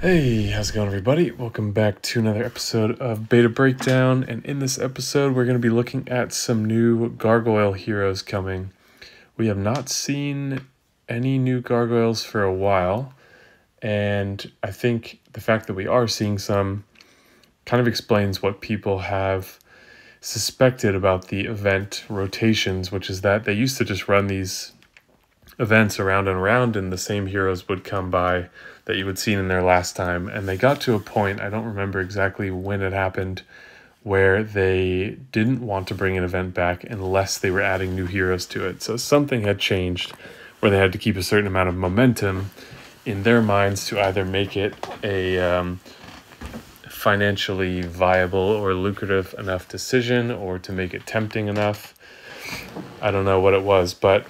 Hey, how's it going, everybody? Welcome back to another episode of Beta Breakdown, and in this episode we're going to be looking at some new Gargoyle heroes coming. We have not seen any new Gargoyles for a while, and I think the fact that we are seeing some kind of explains what people have suspected about the event rotations, which is that they used to just run these events around and around, and the same heroes would come by that you had seen in there last time. And they got to a point, I don't remember exactly when it happened, where they didn't want to bring an event back unless they were adding new heroes to it. So something had changed where they had to keep a certain amount of momentum in their minds to either make it a financially viable or lucrative enough decision, or to make it tempting enough. I don't know what it was, but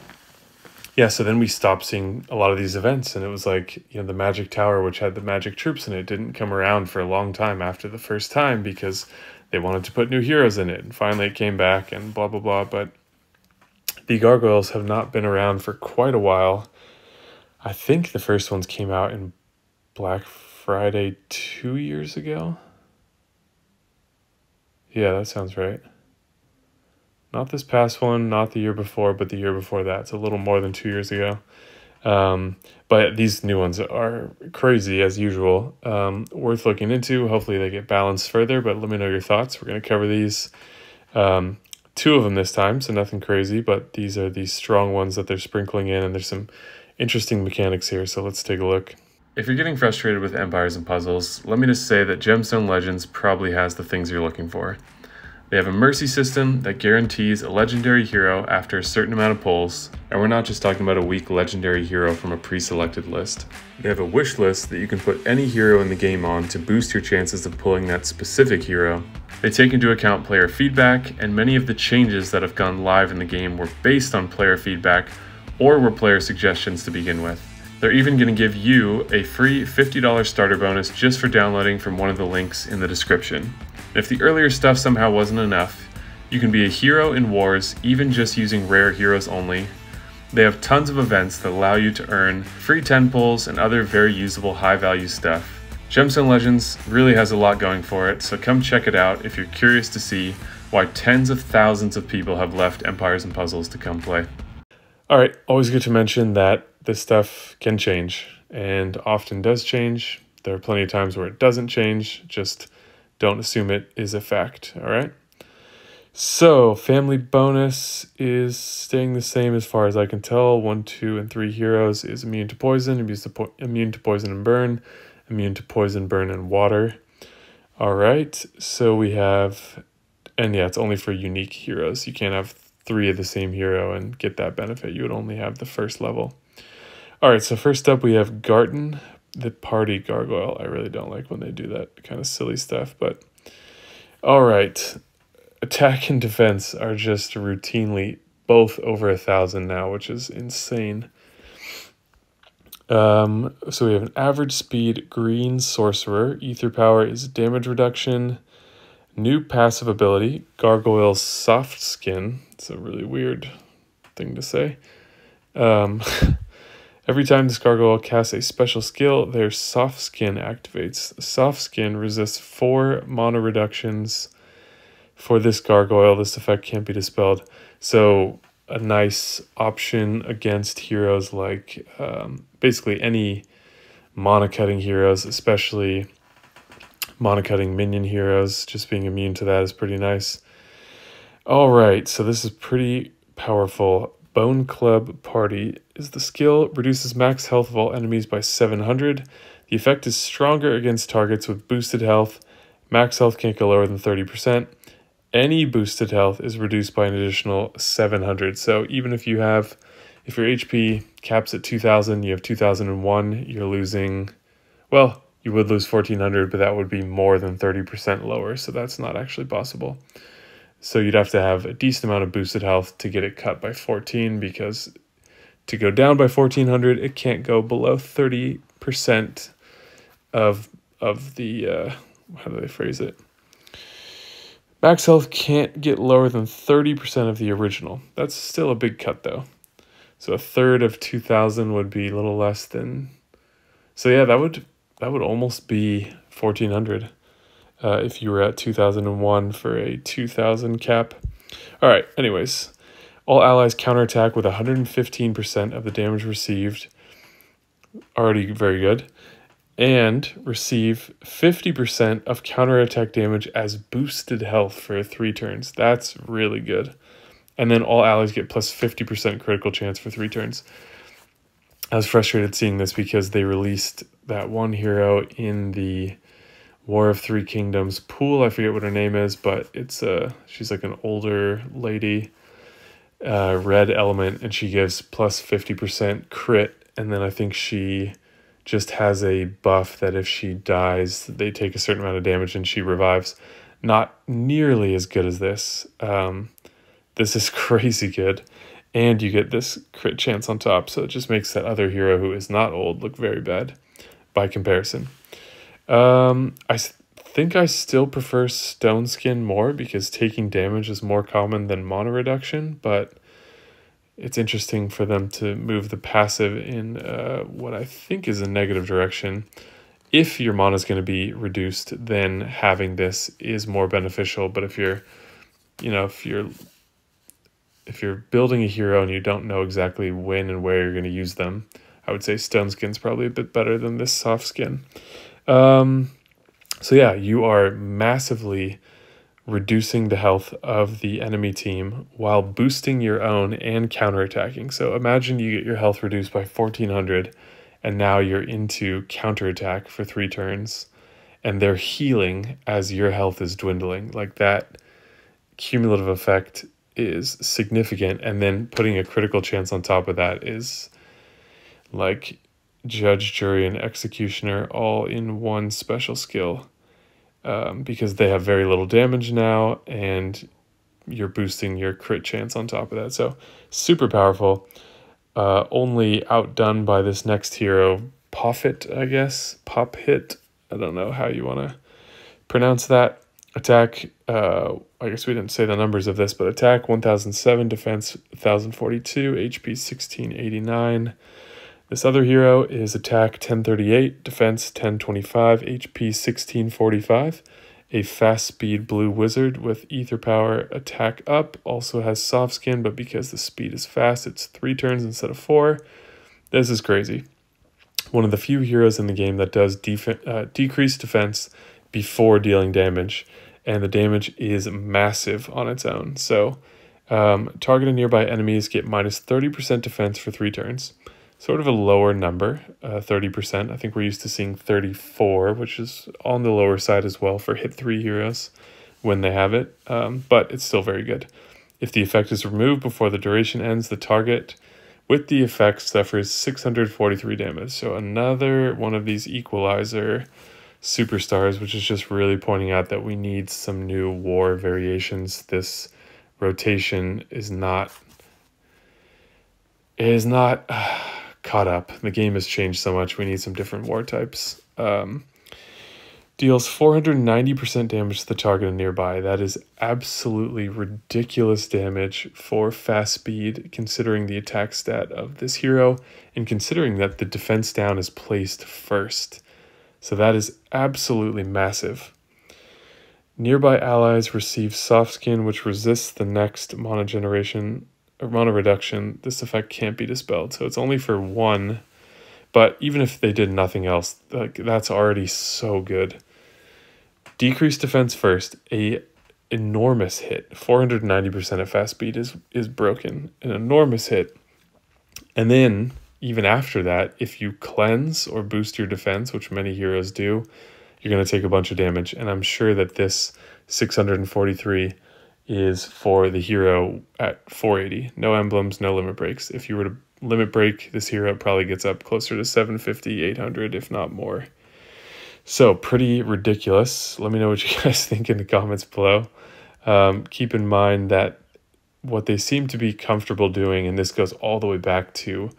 yeah, so then we stopped seeing a lot of these events, and it was like, the Magic Tower, which had the magic troops in it, didn't come around for a long time after the first time because they wanted to put new heroes in it, and finally it came back and blah, blah, blah. But the Gargoyles have not been around for quite a while. I think the first ones came out in Black Friday 2 years ago. Yeah, that sounds right. Not this past one, not the year before, but the year before that. It's a little more than 2 years ago. But these new ones are crazy as usual. Worth looking into. Hopefully they get balanced further, but let me know your thoughts. We're going to cover these. Two of them this time, so nothing crazy, but these are the strong ones that they're sprinkling in, and there's some interesting mechanics here, so let's take a look. If you're getting frustrated with empires and puzzles, let me just say that Gemstone Legends probably has the things you're looking for. They have a mercy system that guarantees a legendary hero after a certain amount of pulls, and we're not just talking about a weak legendary hero from a pre-selected list. They have a wish list that you can put any hero in the game on to boost your chances of pulling that specific hero. They take into account player feedback, and many of the changes that have gone live in the game were based on player feedback or were player suggestions to begin with. They're even going to give you a free $50 starter bonus just for downloading from one of the links in the description. If the earlier stuff somehow wasn't enough, you can be a hero in wars even just using rare heroes only. They have tons of events that allow you to earn free 10 pulls and other very usable high value stuff. Gemstone Legends really has a lot going for it, so come check it out if you're curious to see why tens of thousands of people have left Empires and Puzzles to come play. Alright, always good to mention that this stuff can change, and often does change. There are plenty of times where it doesn't change, just don't assume it is a fact, all right? So, family bonus is staying the same as far as I can tell. 1, 2, and 3 heroes is immune to poison, immune to poison and burn, immune to poison, burn, and water. All right, so we have, and yeah, it's only for unique heroes. You can't have 3 of the same hero and get that benefit. You would only have the first level. All right, so first up we have Garten, the party gargoyle. I really don't like when they do that kind of silly stuff, but all right. Attack and defense are just routinely both over 1,000 now, which is insane. So we have an average speed green sorcerer. Ether power is damage reduction. New passive ability, Gargoyle's soft skin. It's a really weird thing to say. Every time this gargoyle casts a special skill, their soft skin activates. Soft skin resists 4 mana reductions for this gargoyle. This effect can't be dispelled. So a nice option against heroes like basically any mana cutting heroes, especially mana cutting minion heroes. Just being immune to that is pretty nice. All right, so this is pretty powerful. Bone Club Party is the skill, reduces max health of all enemies by 700. The effect is stronger against targets with boosted health. Max health can't go lower than 30%. Any boosted health is reduced by an additional 700. So even if your HP caps at 2,000, you have 2,001, you're losing, well, you would lose 1,400, but that would be more than 30% lower, so that's not actually possible. So you'd have to have a decent amount of boosted health to get it cut by 14, because to go down by 1,400, it can't go below 30% of the, how do they phrase it? Max health can't get lower than 30% of the original. That's still a big cut though. So a third of 2,000 would be a little less than, so yeah, that would that would almost be 1400 if you were at 2001 for a 2000 cap. All right, anyways, all allies counterattack with 115% of the damage received. Already very good. And receive 50% of counterattack damage as boosted health for 3 turns. That's really good. And then all allies get plus 50% critical chance for 3 turns. I was frustrated seeing this because they released that one hero in the War of Three Kingdoms pool. I forget what her name is, but it's she's like an older lady, red element, and she gives plus 50% crit. And then I think she just has a buff that if she dies, they take a certain amount of damage and she revives. Not nearly as good as this. This is crazy good. And you get this crit chance on top, so it just makes that other hero who is not old look very bad by comparison. I think I still prefer Stone Skin more because taking damage is more common than mana reduction, but it's interesting for them to move the passive in what I think is a negative direction. If your mana is going to be reduced, then having this is more beneficial. But if you're, if you're building a hero and you don't know exactly when and where you're going to use them, I would say Stone Skin's probably a bit better than this Soft Skin. So yeah, you are massively reducing the health of the enemy team while boosting your own and counterattacking. So imagine you get your health reduced by 1400 and now you're into counterattack for 3 turns and they're healing as your health is dwindling. Like, that cumulative effect is significant, and then putting a critical chance on top of that is like judge, jury, and executioner all in one special skill. Because they have very little damage now, and you're boosting your crit chance on top of that. So super powerful. Only outdone by this next hero, Pophit, I guess. Pophit. I don't know how you want to pronounce that. Attack, I guess we didn't say the numbers of this, but attack 1007, defense 1042, HP 1689. This other hero is attack 1038, defense 1025, HP 1645. A fast speed blue wizard with ether power, attack up. Also has soft skin, but because the speed is fast, it's 3 turns instead of 4. This is crazy. One of the few heroes in the game that does decrease defense before dealing damage, and the damage is massive on its own. So targeted nearby enemies get minus 30% defense for 3 turns. Sort of a lower number, 30%. I think we're used to seeing 34, which is on the lower side as well for hit 3 heroes when they have it, but it's still very good. If the effect is removed before the duration ends, the target with the effect suffers 643 damage. So another one of these equalizer superstars, which is just really pointing out that we need some new war variations. This rotation is not caught up. The game has changed so much. We need some different war types. Deals 490% damage to the target and nearby. That is absolutely ridiculous damage for fast speed, considering the attack stat of this hero and considering that the defense down is placed first. So that is absolutely massive. Nearby allies receive soft skin, which resists the next mana generation or mana reduction. This effect can't be dispelled, so it's only for 1. But even if they did nothing else, that's already so good. Decreased defense first, a enormous hit. 490% at fast speed is broken, an enormous hit. And then even after that, if you cleanse or boost your defense, which many heroes do, you're going to take a bunch of damage. And I'm sure that this 643 is for the hero at 480. No emblems, no limit breaks. If you were to limit break this hero, it probably gets up closer to 750, 800, if not more. So pretty ridiculous. Let me know what you guys think in the comments below. Keep in mind that what they seem to be comfortable doing, and this goes all the way back to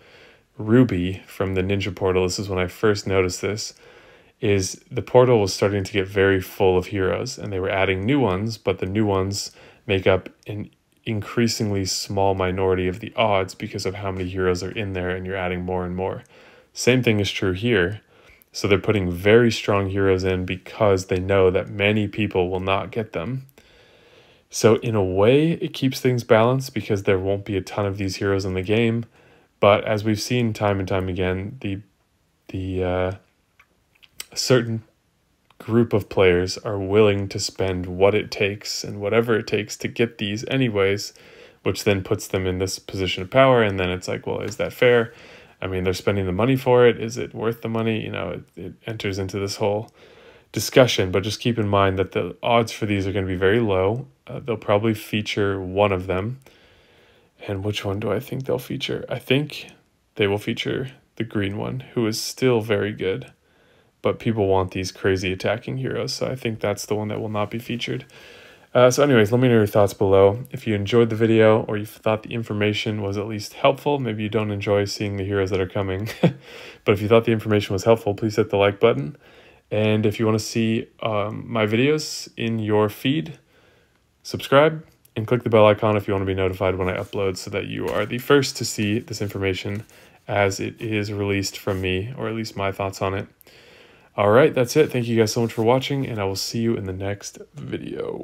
Ruby from the Ninja Portal, this is when I first noticed this, is the portal was starting to get very full of heroes, and they were adding new ones, but the new ones make up an increasingly small minority of the odds because of how many heroes are in there, and you're adding more and more. Same thing is true here. So they're putting very strong heroes in because they know that many people will not get them. So in a way, it keeps things balanced because there won't be a ton of these heroes in the game. But as we've seen time and time again, the certain group of players are willing to spend what it takes and whatever it takes to get these anyways, which then puts them in this position of power. And then it's like, well, is that fair? I mean, they're spending the money for it. Is it worth the money? You know, it enters into this whole discussion, but just keep in mind that the odds for these are going to be very low. They'll probably feature one of them. And which one do I think they'll feature? I think they will feature the green one, who is still very good. But people want these crazy attacking heroes, so I think that's the one that will not be featured. So anyways, let me know your thoughts below. If you enjoyed the video or you thought the information was at least helpful, maybe you don't enjoy seeing the heroes that are coming, but if you thought the information was helpful, please hit the like button. And if you want to see my videos in your feed, subscribe and click the bell icon if you want to be notified when I upload so that you are the first to see this information as it is released from me, or at least my thoughts on it. All right, that's it. Thank you guys so much for watching, and I will see you in the next video.